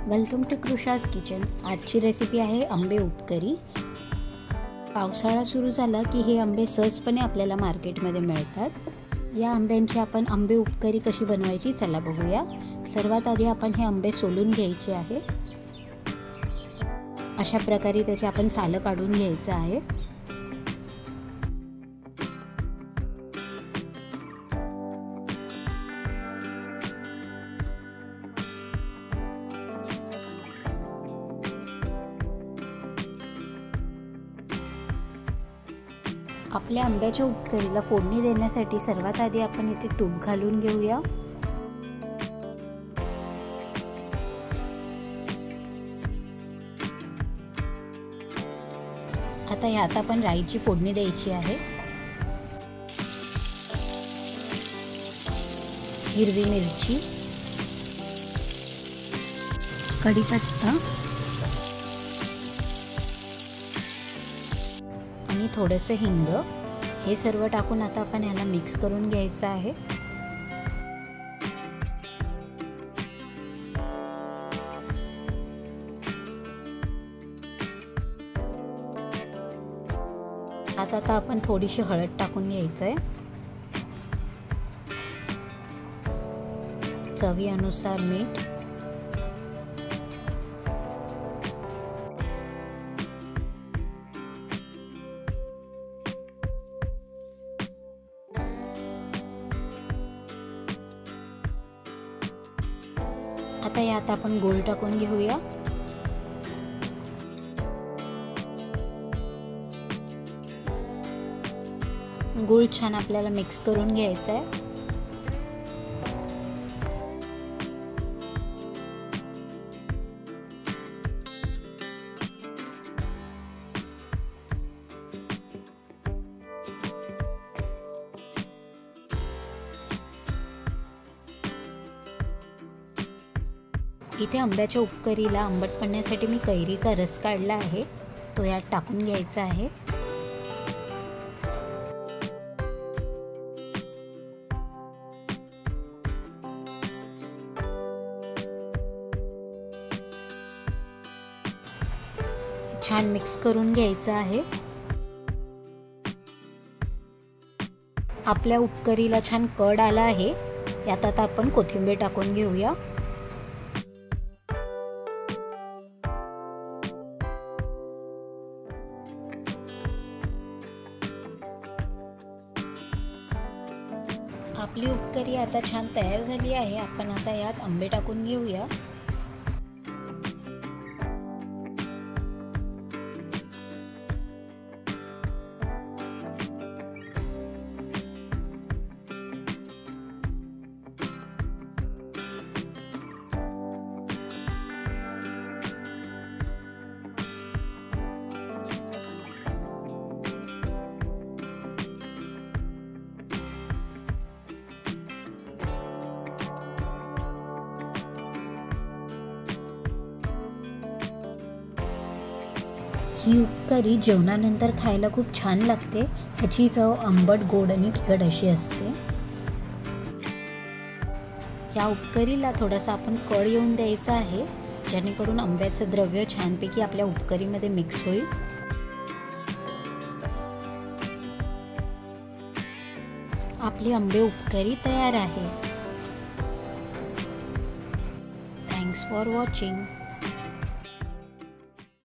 Welcome to Krisha's kitchen. आजची recipe आहे आंबे उपकरी। पावसाळा सुरू झाला की हे आंबे सहजपणे आपल्याला मार्केटमध्ये मिळतात। या आंब्यांची आपण आंबे उपकरी कशी बनवायची चला बघूया। सर्वात आधी आपण हे आंबे सोलून घ्यायचे आहे। अशा प्रकारे त्याची आपण सालं काढून घ्यायचं आहे। आपल्या आंब्याच्या उपकरीला फोडणी देण्यासाठी सर्वात आधी आपण इथे तूप घालून घेऊया। आता यात आपण राईची फोडणी द्यायची आहे। हिरवी मिरची, कढीपत्ता आणि थोडंसं हिंग हे सर्व टाकून आता आपण याला मिक्स करून घ्यायचं आहे। आता आपण थोडीशी हळद टाकून घ्यायचं आहे। चवीनुसार मीठ, आता यात आपण गूळ टाकून घेऊया। गूळ छान आपल्याला मिक्स करून घ्यायचा आहे। इथे आंब्याच्या उपकरीला आंबट पडण्यासाठी मी कैरीचा रस काढला आहे, तो यात टाकून घ्यायचा आहे। छान मिक्स करून घ्यायचं आहे। आपल्या उपकरीला छान कड आला आहे। यात आता आपण कोथिंबीर टाकून घेऊया। आपली उपकरी आता छान तयार झाली आहे। आपण आता यात आंबे टाकून घेऊया। ही उपकरी जेवणानंतर खायला खूप छान लागते। ह्याची चव आंबट, गोड आणि तिखट अशी असते। या उपकरीला थोडासा आपण कळ येऊन द्यायचा आहे, जेणेकरून आंब्याचं द्रव्य छानपैकी आपल्या उपकरीमध्ये मिक्स होईल। आपली आंबे उपकरी तयार आहे। Thanks for watching.